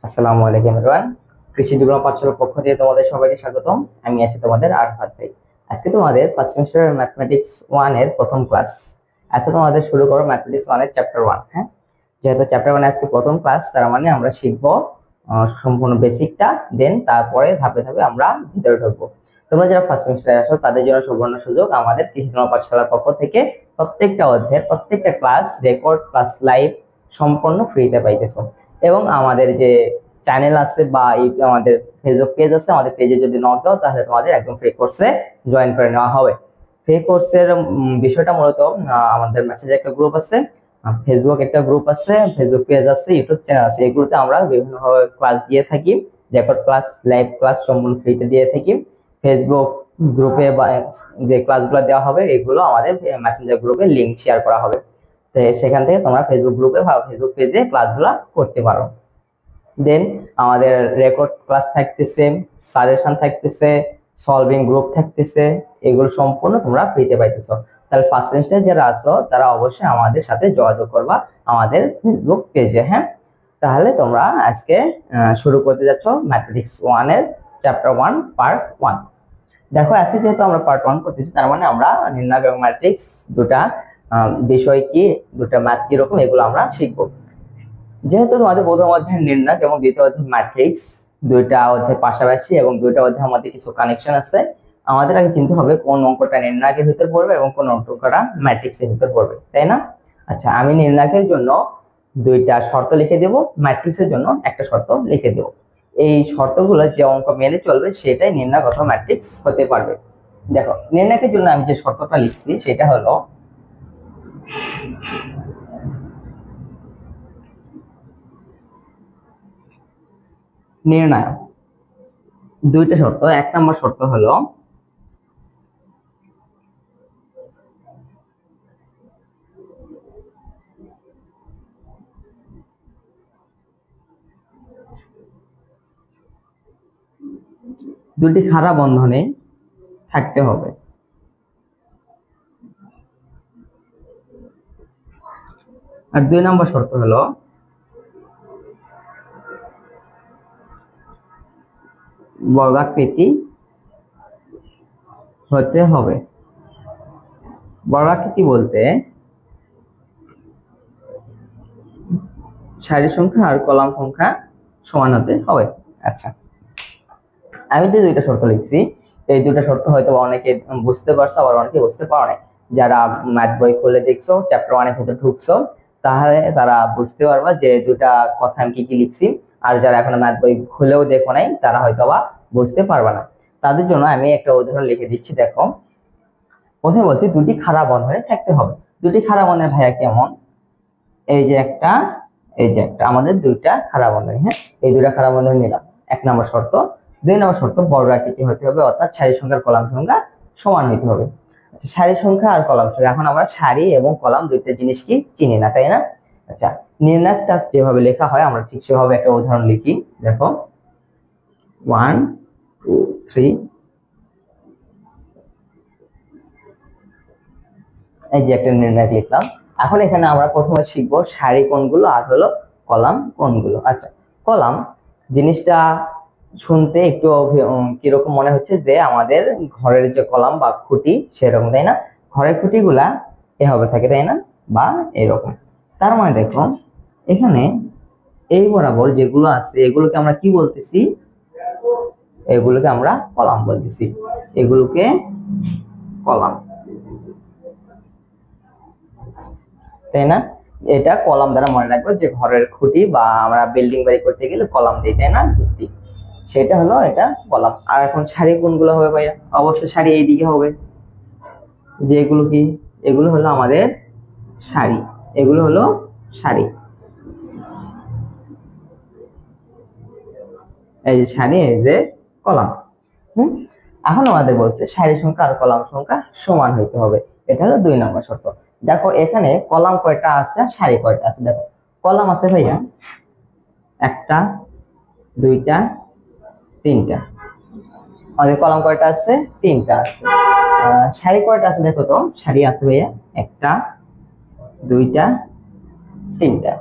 আসসালামু আলাইকুম এভরিওয়ান। কৃষি ডিপ্লোমা পাঠশালার পক্ষ থেকে তোমাদের সবাইকে স্বাগতম। আমি আছি তোমাদের আরফাত ভাই। আজকে তোমাদের ফার্স্ট সেমিস্টারের ম্যাথমেটিক্স 1 এর প্রথম ক্লাস। আজকে তোমাদের শুরু করো ম্যাথমেটিক্স 1 এর চ্যাপ্টার 1। হ্যাঁ, যেহেতু চ্যাপ্টার 1 আজকে প্রথম ক্লাস, তার মানে আমরা শিখবো সম্পূর্ণ বেসিকটা, দেন তারপরে ধাপে ধাপে আমরা ভিতরে ঢুকবো। তোমরা যারা ফার্স্ট সেমিস্টারে আসো তাদের জন্য সুবর্ণ সুযোগ, আমাদের কৃষি ডিপ্লোমা পাঠশালার পক্ষ থেকে প্রত্যেকটা অধ্যায়ের প্রত্যেকটা ক্লাস রেকর্ড প্লাস লাইভ সম্পূর্ণ ফ্রিতে পাইতেছো। এবং আমাদের যে চ্যানেল আছে বা আমাদের ফেসবুক পেজ আছে, আমাদের পেজে যদি নক দাও তাহলে তোমাদের একদম ফ্রি কোর্সে জয়েন করে নেওয়া হবে। ফ্রি কোর্সের বিষয়টা মূলত আমাদের মেসেজে একটা গ্রুপ আছে, ফেসবুক একটা গ্রুপ আছে, ফেসবুক পেজ আছে, ইউটিউব চ্যানেল আছে। এগুলোতে আমরা বিভিন্নভাবে ক্লাস দিয়ে থাকি, রেকর্ড ক্লাস, লাইভ ক্লাস সম্পূর্ণ ফ্রিতে দিয়ে থাকি। ফেসবুক গ্রুপে বা যে ক্লাসগুলো দেওয়া হবে এগুলো আমাদের মেসেঞ্জার গ্রুপে লিংক শেয়ার করা হবে। তো সেখান থেকে তোমরা ফেসবুক গ্রুপে বা ফেসবুক পেজে ক্লাসগুলো করতে পারো। দেন আমাদের রেকর্ড ক্লাস থাকতেছে, সাজেশন থাকতেছে, সলভিং গ্রুপ থাকতেছে। এগুলো সম্পূর্ণ তোমরা ফ্রিতে পাইতেছো। তাহলে ফার্স্ট সেমিস্টার যারা আছো তারা অবশ্যই আমাদের সাথে যোগাযোগ করবা আমাদের ফেসবুক পেজে। হ্যাঁ, তাহলে তোমরা আজকে শুরু করতে যাচ্ছ ম্যাথমেটিক্স 1 এর চ্যাপ্টার 1 পার্ট 1। দেখো, আজকে যেহেতু আমরা পার্ট 1 করতেছি, তার মানে আমরা নির্ণয় এবং ম্যাট্রিক্স দুটা বিষয় কি, দুটা ম্যাথ কিরকম, এগুলো আমরা শিখবো। যেহেতু তোমাদের প্রথম অধ্যায় নির্ণয় এবং দ্বিতীয় অধ্যায় ম্যাট্রিক্স, দুইটা অধ্যায় পাশাপাশি এবং দুইটা অধ্যায় আমাদের কিছু কানেকশন আছে, আমাদের আগে চিন্তা হবে কোন অঙ্কটা নির্ণায়কের ভিতর পড়বে এবং কোন অঙ্কটা ম্যাট্রিক্সের ভিতর পড়বে, তাই না? আচ্ছা, আমি নির্ণায়কের জন্য দুইটা শর্ত লিখে দেব, ম্যাট্রিক্সের জন্য একটা শর্ত লিখে দেব। এই শর্তগুলো যে অঙ্ক মেনে চলবে সেটাই নির্ণায়ক অথবা ম্যাট্রিক্স হতে পারবে। দেখো, নির্ণায়কের জন্য আমি যে শর্তটা লিখছি সেটা হলো নির্ণায়ক। দুইটা শর্ত। এক নম্বর শর্ত হলো দুটি খাড়া বন্ধনে থাকতে হবে। আর দুই নম্বর শর্ত হলো বর্গাকৃতি হতে হবে। বর্গাকৃতি বলতে সারি সংখ্যা আর কলাম সংখ্যা সমান হতে হবে। আচ্ছা, আমি যে দুইটা শর্ত লিখছি, এই দুইটা শর্ত হয়তো অনেকে বুঝতে পারছো, আবার অনেকে বুঝতে পারো না। যারা ম্যাথ বই খুলে দেখছো, চ্যাপ্টার 1 এর ভিতরে ঢুকছো, তাহলে তারা বুঝতে পারবা যে দুটা কথা আমি কি কি লিখছি। আর যারা এখনো ম্যাথ বই খুলেও দেখো নাই, তারা হয়তো বা বুঝতে পারবা না। তাদের জন্য আমি একটা উদাহরণ লিখে দিচ্ছি। দেখো, প্রথমে বলছি দুটি খাড়া বন্ধনে থাকতে হবে। দুটি খাড়া বন্ধনে ভাইয়া কেমন? এই যে একটা, এই যে একটা, আমাদের দুইটা খাড়া বন্ধনী। হ্যাঁ, এই দুইটা খাড়া বন্ধনী নিলাম, এক নম্বর শর্ত। দুই নম্বর শর্ত বর্গাকৃতি হতে হবে, অর্থাৎ সারি সংখ্যার কলাম সংখ্যা সমান হতে হবে। আচ্ছা, সারি সংখ্যা আর কলাম সংখ্যা, এখন আমরা সারি এবং কলাম দুইটা জিনিস কি চিনি না, তাই না? আচ্ছা, নির্ণায়কটা যেভাবে লেখা হয় আমরা ঠিক সেভাবে একটা উদাহরণ লিখি। দেখো, 1 2 3, এই যে একটা নির্ণায়ক লিখলাম। এখন এখানে আমরা প্রথমে শিখবো সারি কোনগুলো আর হলো কলাম কোনগুলো। আচ্ছা, কলাম জিনিসটা শুনতে একটু কিরকম মনে হচ্ছে, যে আমাদের ঘরের যে কলাম বা খুঁটি সেরকম, তাই না? ঘরের খুঁটিগুলা এভাবে থাকে, তাই না? বা এরকম। তার মানে দেখো, এখানে এই বরাবর যেগুলো আছে এগুলোকে আমরা কি বলতেছি? এগুলোকে আমরা কলাম বলতেছি। এগুলোকে কলাম, তাই না? এটা কলাম দ্বারা মনে রাখবো, যে ঘরের খুঁটি বা আমরা বিল্ডিং বাড়ি করতে গেলে কলাম দিই, তাই না? ভিত্তি, সেটা হলো এটা কলাম। আর এখন সারি কোনগুলো হবে ভাইয়া? অবশ্যই সারি এইদিকে হবে। যে এগুলো কি, এগুলো হলো আমাদের সারি, এগুলো হলো সারি। এই যে সারি, এই যে কলাম। এখন আমাদের বলছে সারি সংখ্যা আর কলাম সংখ্যা সমান হইতে হবে। এটা হলো 2 নম্বর শর্ত। দেখো, এখানে কলাম কয়টা আছে আর সারি কয়টা আছে? দেখো, কলাম আছে ভাইয়া একটা, দুইটা, তিনটা। আমাদের কলাম কয়টা আছে? তিনটা আছে। সারি কয়টা আছে দেখো তো? সারি আছে ভাইয়া একটা, দুইটা, তিনটা।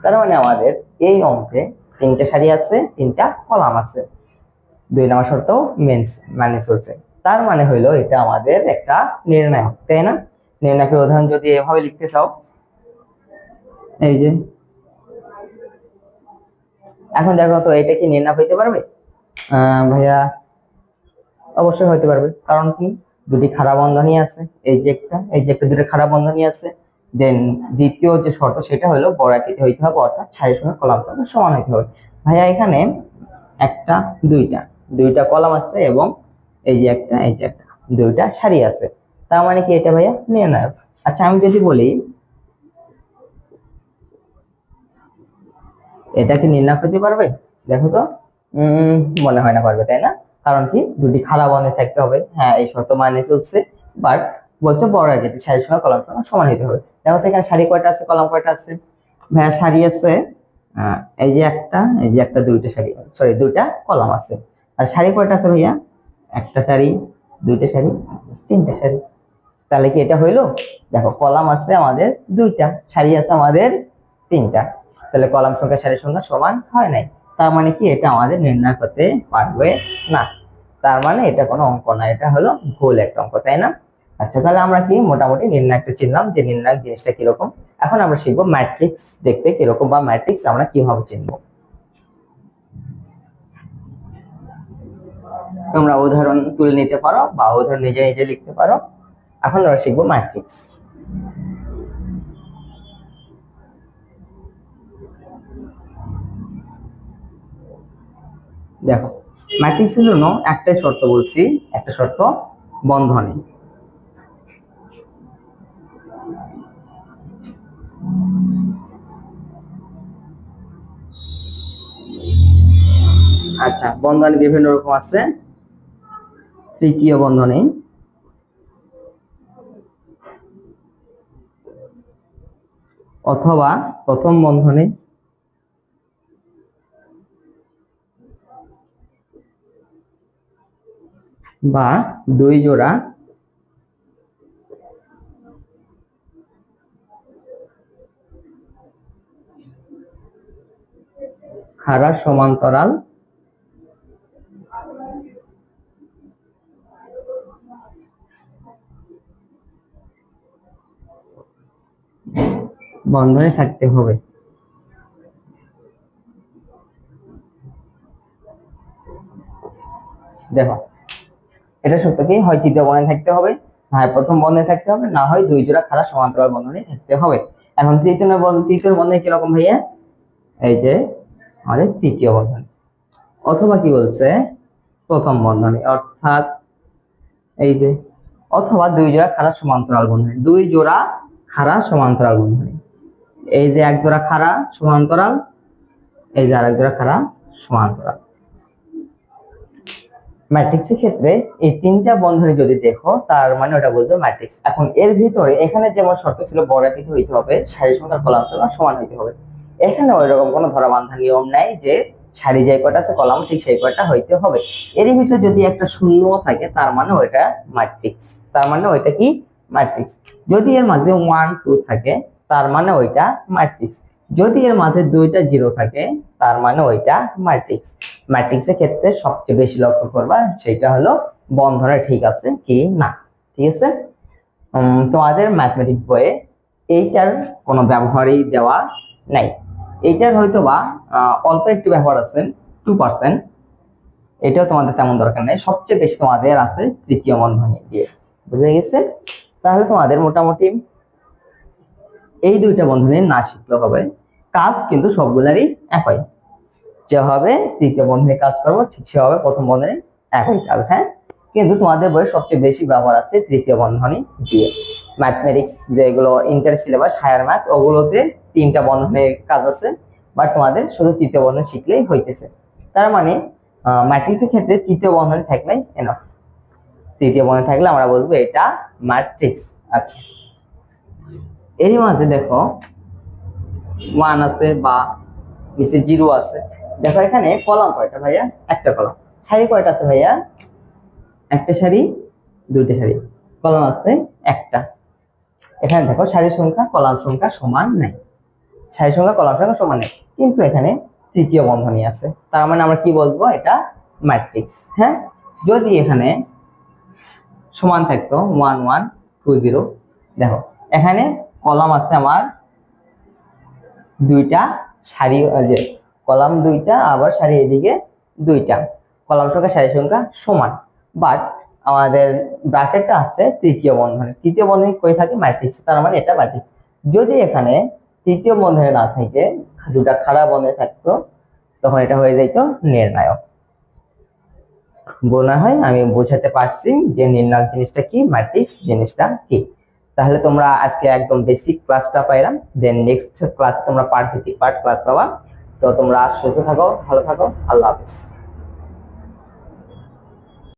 তার মানে আমাদের এই অঙ্কে তিনটা সারি আছে, তিনটা কলাম আছে। 2 নম্বর শর্ত মানে চলছে। তার মানে হইলো এটা আমাদের একটা নির্ণায়ক, তাই না? নির্ণায়কের উদাহরণ যদি এভাবে লিখতে চাও, এই যে এখন দেখো তো এটা কি নির্ণায়ক হইতে পারবে? ভাইয়া অবশ্যই হইতে পারবে। কারণ কি, দুটি খাড়া বন্ধনী আছে, এই যে একটা দুটো খাড়া বন্ধনী আছে। দেন দ্বিতীয় যে শর্ত সেটা হলো বড় আকৃতি হইতে হবে, অর্থাৎ সারির সঙ্গে কলাম সংখ্যা সমান হইতে হবে। ভাইয়া এখানে একটা দুইটা কলাম আছে এবং এই যে একটা দুইটা সারি আছে। তার মানে কি এটা ভাইয়া নির্ণায়ক। আচ্ছা আমি যদি বলি এটা কি নির্ণায়ক হতে পারবে? দেখো তো, মনে হয় না পারবে, তাই না? কারণ কি, দুটি খাড়া বন্ধনী থাকতে হবে। হ্যাঁ, এই শর্ত মানে চলছে, বাট বলছে বড় আকৃতি সারির সঙ্গে কলাম সংখ্যা সমান হইতে হবে। দেখো তো এখানে সারি কয়টা আছে, কলাম কয়টা আছে? ভাইয়া সারি আছে এই যে একটা দুইটা সারি, সরি দুইটা কলাম আছে। আর সারি কয়টা আছে ভাইয়া? একটা সারি, দুইটা সারি, তিনটা সারি। তাহলে কি এটা হইলো? দেখো কলাম আছে আমাদের দুইটা, সারি আছে আমাদের তিনটা। তাহলে কলাম সংখ্যা সারির সংখ্যা সমান হয় নাই। তার মানে কি এটা আমাদের নির্ণয় করতে পারবে না। তার মানে এটা কোনো অঙ্ক না, এটা হলো ভুল একটা অঙ্ক, তাই না? আচ্ছা, তাহলে আমরা কি মোটামুটি নির্ণায়কটা চিনলাম যে নির্ণায়ক জিনিসটা কিরকম। এখন আমরা শিখবো ম্যাট্রিক্স দেখতে কিরকম, বা ম্যাট্রিক্স আমরা কিভাবে চিনবো। তোমরা উদাহরণ তুলে নিতে পারো বা উদাহরণ নিজে নিজে লিখতে পারো। এখন আমরা শিখবো ম্যাট্রিক্স। দেখো, ম্যাট্রিক্সের জন্য একটাই শর্ত বলছি, একটা শর্ত বন্ধনী। আচ্ছা, বন্ধনী বিভিন্ন রকম আছে। তৃতীয় বন্ধনী, অথবা প্রথম বন্ধনী, বা দুই জোড়া খাড়া সমান্তরাল বন্ধনী থাকতে হবে। দেখো, এটা সত্য কি, হয় তৃতীয় বন্ধনী থাকতে হবে, হয় প্রথম বন্ধনী থাকতে হবে, না হয় দুই জোড়া খাড়া সমান্তরাল বন্ধনী থাকতে হবে। এখন তৃতীয় বন্ধনী কিরকম ভাইয়া? এই যে আমাদের তৃতীয় বন্ধনী, অথবা কি বলছে প্রথম বন্ধনী, অর্থাৎ এই যে, অথবা দুই জোড়া খাড়া সমান্তরাল বন্ধনী, দুই জোড়া খাড়া সমান্তরাল বন্ধনী। এই যে এক জোড়া খাড়া সমান্তরাল, এই যে আরেক জোড়া খাড়া সমান্তরাল। ম্যাট্রিক্সের ক্ষেত্রে এই তিনটা বন্ধনী যদি দেখো, তার মানে ওটা বলছো ম্যাট্রিক্স। এখন এর ভিতরে এখানে যেমন শর্ত ছিল বড় আকৃতি হইতে হবে, সারি সংখ্যার কলাম সংখ্যা সমান হইতে হবে। এখানে ওইরকম কোনো ধরাবাঁধা নিয়ম নাই যে সারি যে কয়টা আছে কলাম ঠিক সেই কয়টা হইতে হবে। এর ভিতরে যদি একটা শূন্য থাকে, তার মানে ওইটা ম্যাট্রিক্স। তার মানে ওইটা কি? ম্যাট্রিক্স। যদি এর মাঝে 1 2 থাকে, তার মানে ওইটা ম্যাট্রিক্স। যদি এর মাঝে দুইটা জিরো থাকে, তার মানে ওইটা ম্যাট্রিক্স। ম্যাট্রিক্সের ক্ষেত্রে সবচেয়ে বেশি লক্ষ্য করবা সেটা হলো বন্ধনে ঠিক আছে কি না। ঠিক আছে, তোমাদের ম্যাথমেটিক্স বইয়ে এইটার কোনো ব্যবহারই দেওয়া নাই। এইটার হয়তো বা অল্প একটু ব্যবহার আছে, 2%। এটাও তোমাদের তেমন দরকার নেই, সবচেয়ে বেশি তোমাদের আছে তৃতীয় বন্ধনী দিয়ে। বুঝে গেছে? তাহলে তোমাদের মোটামুটি এই দুইটা বন্ধনী না শিখলে হবে, কাজ কিন্তু সবগুলারই একই। যেভাবে তৃতীয় বন্ধনী কাজ করবো ঠিক সেভাবে প্রথম বন্ধনী একই কাজ। হ্যাঁ, কিন্তু তোমাদের বইয়ে সবচেয়ে বেশি ব্যবহার আছে তৃতীয় বন্ধনী দিয়ে। ম্যাথমেটিক্স যেগুলো ইন্টার সিলেবাস হায়ার ম্যাথ, ওগুলোতে তিনটা বন্ধনের কাজ আছে, বাট তোমাদের শুধু তৃতীয় বন্ধনী শিখলেই হইতেছে। তার মানে ম্যাট্রিক্সের ক্ষেত্রে তৃতীয় বন্ধনী থাকলেই এনাফ। তৃতীয় বন্ধনী থাকলে আমরা বলবো এটা ম্যাট্রিক্স। আচ্ছা, এরই মাঝে দেখো 1 আছে বা নিচে 0 আছে। দেখো এখানে কলাম কয়টা ভাইয়া? একটা কলাম। সারি কয়টা আছে ভাইয়া? একটা সারি, দুইটা সারি, কলাম আছে একটা। এখানে দেখো সারির সংখ্যা কলাম সংখ্যা সমান নাই, সারির সংখ্যা কলাম সংখ্যা সমান নেই, কিন্তু এখানে তৃতীয় বন্ধনী আছে, তার মানে আমরা কি বলবো, এটা ম্যাট্রিক্স। হ্যাঁ, যদি এখানে সমান থাকতো 1 1 2 0, দেখো এখানে কলাম আছে আমার দুইটা, সারি যে কলাম দুইটা, আবার সারি এদিকে দুইটা, কলাম সংখ্যা সারি সংখ্যা সমান, বাট আমাদের ব্র্যাকেটটা আছে তৃতীয় বন্ধনী। তৃতীয় বন্ধনী কই থাকে, ম্যাট্রিক্স, তার মানে এটা ম্যাট্রিক্স। যদি এখানে তৃতীয় বন্ধনী না থাকে, দুটা খাড়া বন্ধনী থাকতো, তখন এটা হয়ে যাইতো নির্ণায়ক। মনে হয় আমি বোঝাতে পারছি যে নির্ণায়ক জিনিসটা কি, ম্যাট্রিক্স জিনিসটা কি। তাহলে তোমরা আজকে একদম বেসিক ক্লাসটা পাইলাম, দেন নেক্সট ক্লাসে তোমরা পার্ট ক্লাস পাবা। তো তোমরা সুস্থ থাকো, ভালো থাকো, আল্লাহ হাফেজ।